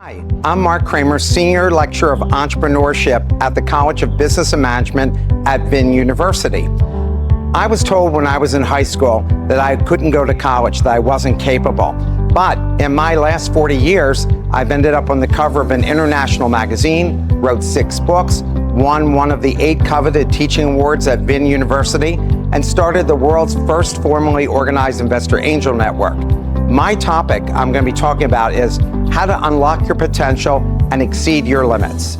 Hi, I'm Marc Kramer, Senior Lecturer of Entrepreneurship at the College of Business and Management at Vin33. I was told when I was in high school that I couldn't go to college, that I wasn't capable. But in my last 40 years, I've ended up on the cover of an international magazine, wrote 6 books, won one of the 8 coveted teaching awards at Vin University, and started the world's first formally organized investor angel network. My topic I'm going to be talking about is how to unlock your potential and exceed your limits.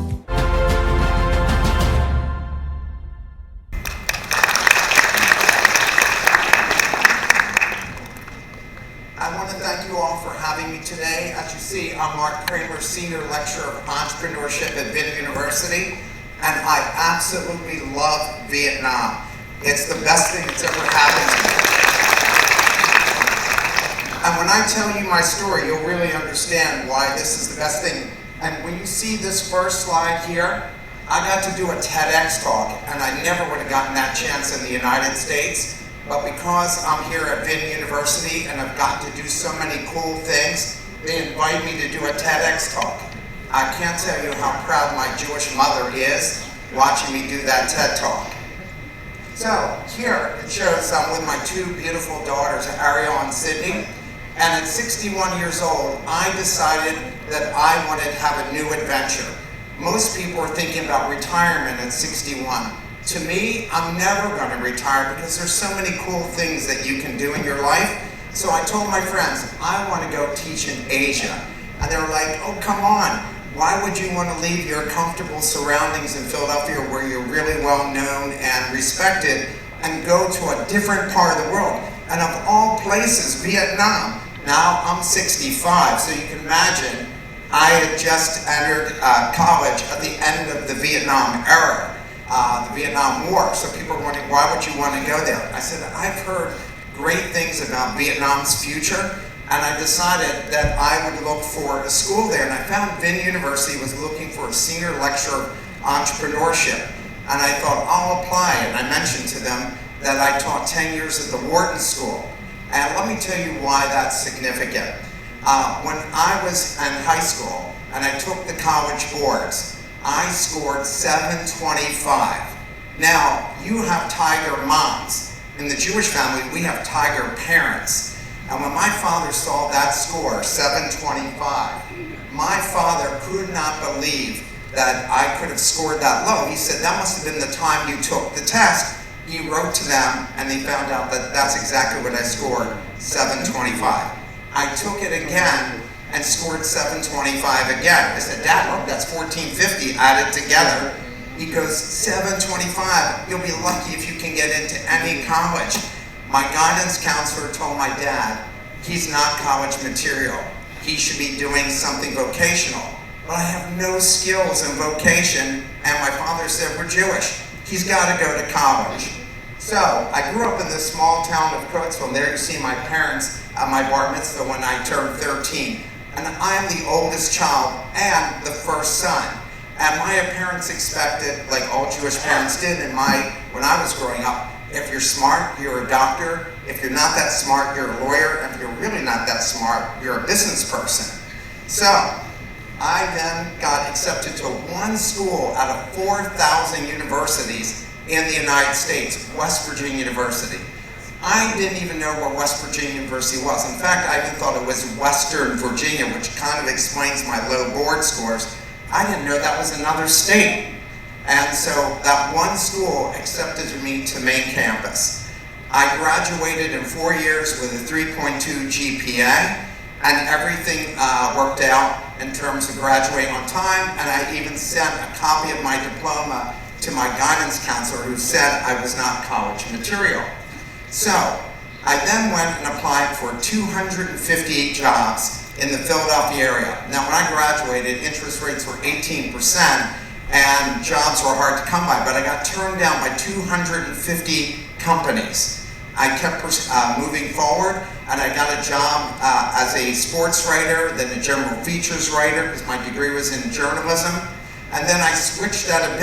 I want to thank you all for having me today. As you see, I'm Marc Kramer, Senior Lecturer of Entrepreneurship at Vin University, and I absolutely love Vietnam. It's the best thing that's ever happened to me. And when I tell you my story, you'll really understand why this is the best thing. And when you see this first slide here, I got to do a TEDx talk, and I never would have gotten that chance in the United States. But because I'm here at Vin University and I've gotten to do so many cool things, they invited me to do a TEDx talk. I can't tell you how proud my Jewish mother is watching me do that TED talk. So here it shows I'm with my 2 beautiful daughters, Ariel and Sydney. And at 61 years old, I decided that I wanted to have a new adventure. Most people are thinking about retirement at 61. To me, I'm never going to retire because there's so many cool things that you can do in your life. So I told my friends, I want to go teach in Asia. And they were like, oh, come on. Why would you want to leave your comfortable surroundings in Philadelphia where you're really well known and respected and go to a different part of the world? And of all places, Vietnam. Now I'm 65, so you can imagine I had just entered college at the end of the Vietnam era, the Vietnam War. So people were wondering, why would you want to go there? I said, I've heard great things about Vietnam's future, and I decided that I would look for a school there. And I found Vin University was looking for a senior lecturer of entrepreneurship. And I thought, I'll apply. And I mentioned to them that I taught 10 years at the Wharton School. And let me tell you why that's significant. When I was in high school and I took the college boards, I scored 725. Now, you have tiger moms. In the Jewish family, we have tiger parents. And when my father saw that score, 725, my father could not believe that I could have scored that low. He said, that must have been the time you took the test. He wrote to them, and they found out that that's exactly what I scored, 725. I took it again and scored 725 again. I said, Dad, look, that's 1450 added together. He goes, 725, you'll be lucky if you can get into any college. My guidance counselor told my dad, he's not college material. He should be doing something vocational. But I have no skills in vocation, and my father said, we're Jewish. He's got to go to college. So I grew up in this small town of Coatesville, and there you see my parents at my bar mitzvah when I turned 13. And I'm the oldest child and the first son. And my parents expected, like all Jewish parents did when I was growing up, if you're smart, you're a doctor. If you're not that smart, you're a lawyer. And if you're really not that smart, you're a business person. So I then got accepted to one school out of 4,000 universities in the United States, West Virginia University. I didn't even know where West Virginia University was. In fact, I even thought it was Western Virginia, which kind of explains my low board scores. I didn't know that was another state. And so that one school accepted me to main campus. I graduated in 4 years with a 3.2 GPA, and everything worked out in terms of graduating on time, and I even sent a copy of my diploma to my guidance counselor who said I was not college material. So I then went and applied for 258 jobs in the Philadelphia area. Now when I graduated, interest rates were 18%, and jobs were hard to come by, but I got turned down by 250 companies. I kept moving forward, and I got a job as a sports writer, then a general features writer, because my degree was in journalism. And then I switched out of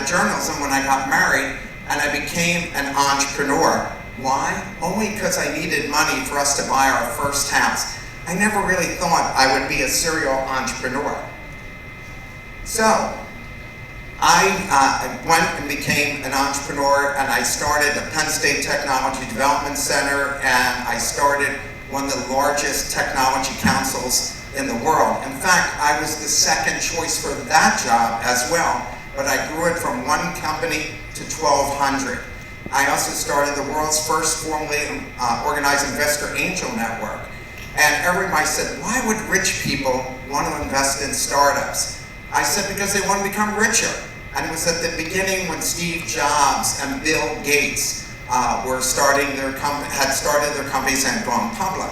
journalism when I got married, and I became an entrepreneur. Why? Only because I needed money for us to buy our first house. I never really thought I would be a serial entrepreneur. So I went and became an entrepreneur, and I started the Penn State Technology Development Center, and I started one of the largest technology councils in the world. In fact, I was the second choice for that job as well, but I grew it from one company to 1,200. I also started the world's first formally organized investor angel network. And everybody said, why would rich people want to invest in startups? I said, because they want to become richer. And it was at the beginning when Steve Jobs and Bill Gates had started their companies and gone public.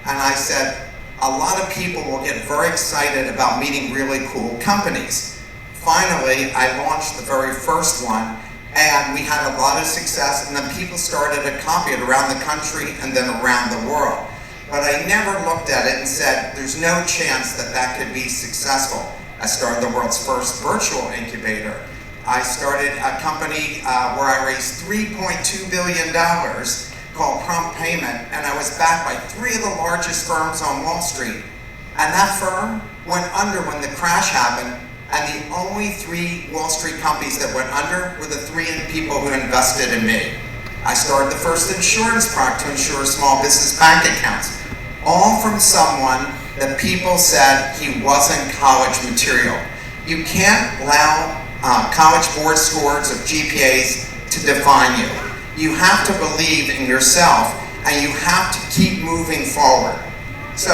And I said, a lot of people will get very excited about meeting really cool companies. Finally, I launched the very first one, and we had a lot of success, and then people started to copy it around the country and then around the world. But I never looked at it and said, there's no chance that that could be successful. I started the world's first virtual incubator. I started a company where I raised $3.2 billion called Prompt Payment, and I was backed by 3 of the largest firms on Wall Street. And that firm went under when the crash happened, and the only 3 Wall Street companies that went under were the 3 people who invested in me. I started the first insurance product to insure small business bank accounts, all from someone that people said he wasn't college material. You can't allow college board scores of GPAs to define you. You have to believe in yourself, and you have to keep moving forward. So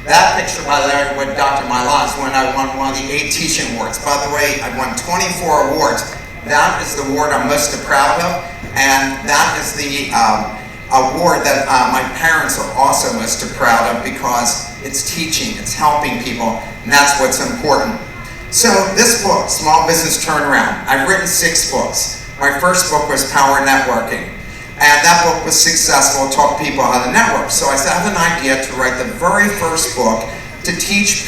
that picture, by the way, with Dr. Myla is when I won one of the 8 teaching awards. By the way, I won 24 awards. That is the award I'm most proud of, and that is the award that my parents are also most proud of, because it's teaching, it's helping people, and that's what's important. So this book, Small Business Turnaround, I've written 6 books. My first book was Power Networking, and that book was successful, taught people how to network. So I have an idea to write the very first book to teach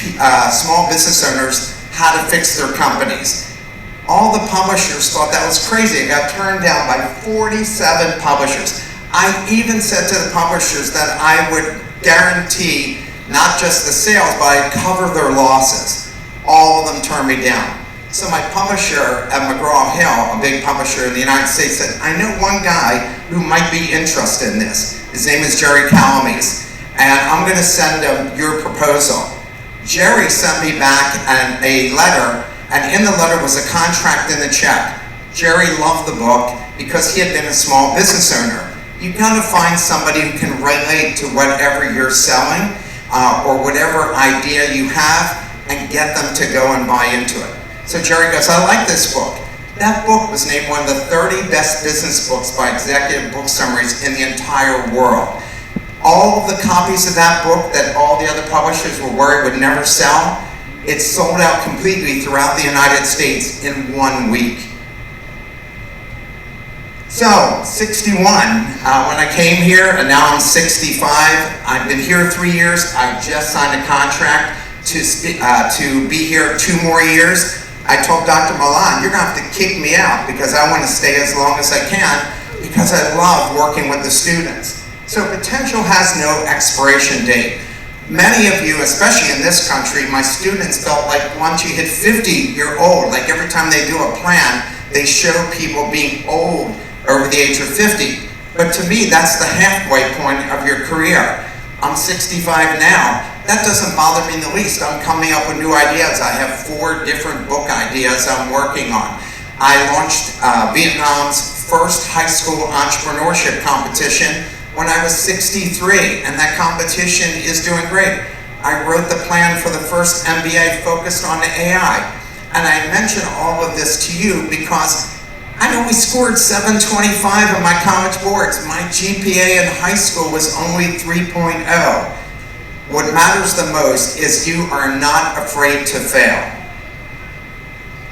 small business owners how to fix their companies. All the publishers thought that was crazy. I got turned down by 47 publishers. I even said to the publishers that I would guarantee not just the sales, but I'd cover their losses. All of them turned me down. So my publisher at McGraw-Hill, a big publisher in the United States, said, I know one guy who might be interested in this. His name is Jerry Calames, and I'm going to send him your proposal. Jerry sent me back a letter, and in the letter was a contract and a check. Jerry loved the book because he had been a small business owner. You've got to find somebody who can relate to whatever you're selling or whatever idea you have, and get them to go and buy into it. So Jerry goes, I like this book. That book was named one of the 30 best business books by Executive Book Summaries in the entire world. All of the copies of that book that all the other publishers were worried would never sell, it sold out completely throughout the United States in 1 week. So, 61, when I came here, and now I'm 65. I've been here 3 years. I just signed a contract to be here 2 more years. I told Dr. Milan, you're going to have to kick me out because I want to stay as long as I can because I love working with the students. So potential has no expiration date. Many of you, especially in this country, my students felt like once you hit 50, you're old. Like every time they do a plan, they show people being old over the age of 50. But to me, that's the halfway point of your career. I'm 65 now. That doesn't bother me in the least. I'm coming up with new ideas. I have 4 different book ideas I'm working on. I launched Vietnam's first high school entrepreneurship competition when I was 63, and that competition is doing great. I wrote the plan for the first MBA focused on AI, and I mention all of this to you because I only scored 725 on my college boards. My GPA in high school was only 3.0. What matters the most is you are not afraid to fail.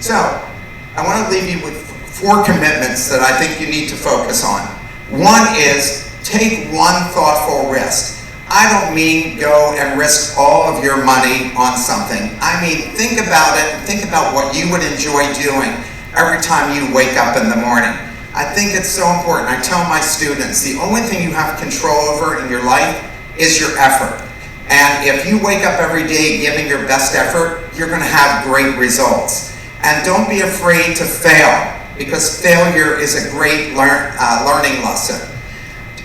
So, I want to leave you with 4 commitments that I think you need to focus on. One is, take one thoughtful risk. I don't mean go and risk all of your money on something. I mean, think about it, and think about what you would enjoy doing every time you wake up in the morning. I think it's so important. I tell my students, the only thing you have control over in your life is your effort. And if you wake up every day giving your best effort, you're going to have great results. And don't be afraid to fail, because failure is a great learning lesson.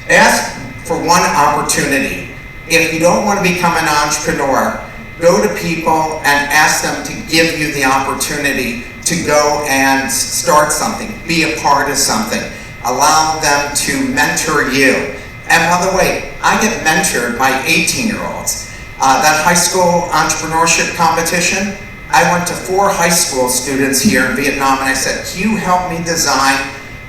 Ask for one opportunity. If you don't want to become an entrepreneur, go to people and ask them to give you the opportunity to go and start something, be a part of something. Allow them to mentor you. And by the way, I get mentored by 18-year-olds. That high school entrepreneurship competition, I went to 4 high school students here in Vietnam and I said, can you help me design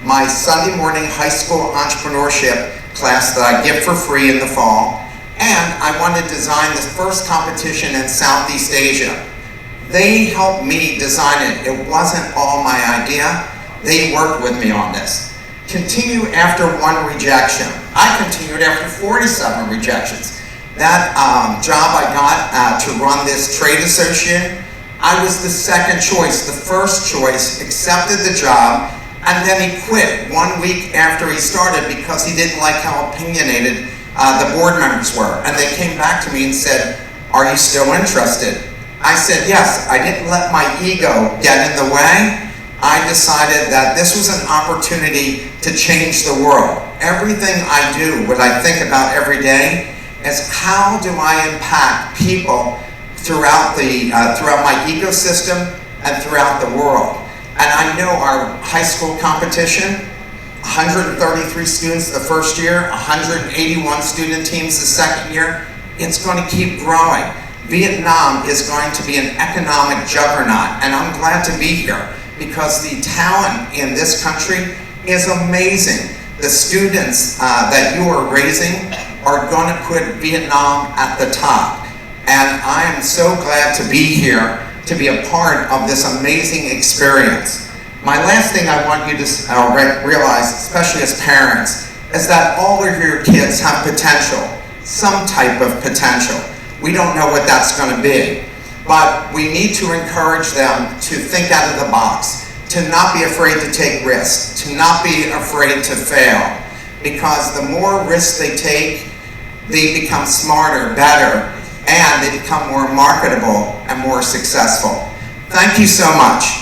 my Sunday morning high school entrepreneurship class that I give for free in the fall? And I wanted to design the first competition in Southeast Asia. They helped me design it. It wasn't all my idea. They worked with me on this. Continue after 1 rejection. I continued after 47 rejections. That job I got to run this trade association, I was the second choice. The first choice accepted the job, and then he quit 1 week after he started because he didn't like how opinionated the board members were. And they came back to me and said, are you still interested? I said, yes. I didn't let my ego get in the way. I decided that this was an opportunity to change the world. Everything I do, what I think about every day, is how do I impact people throughout my ecosystem and throughout the world. And I know our high school competition, 133 students the first year, 181 student teams the second year, it's going to keep growing. Vietnam is going to be an economic juggernaut, and I'm glad to be here because the talent in this country is amazing. The students that you are raising are going to put Vietnam at the top. And I am so glad to be here to be a part of this amazing experience. My last thing I want you to realize, especially as parents, is that all of your kids have potential, some type of potential. We don't know what that's going to be, but we need to encourage them to think out of the box, to not be afraid to take risks, to not be afraid to fail, because the more risks they take, they become smarter, better, and they become more marketable and more successful. Thank you so much.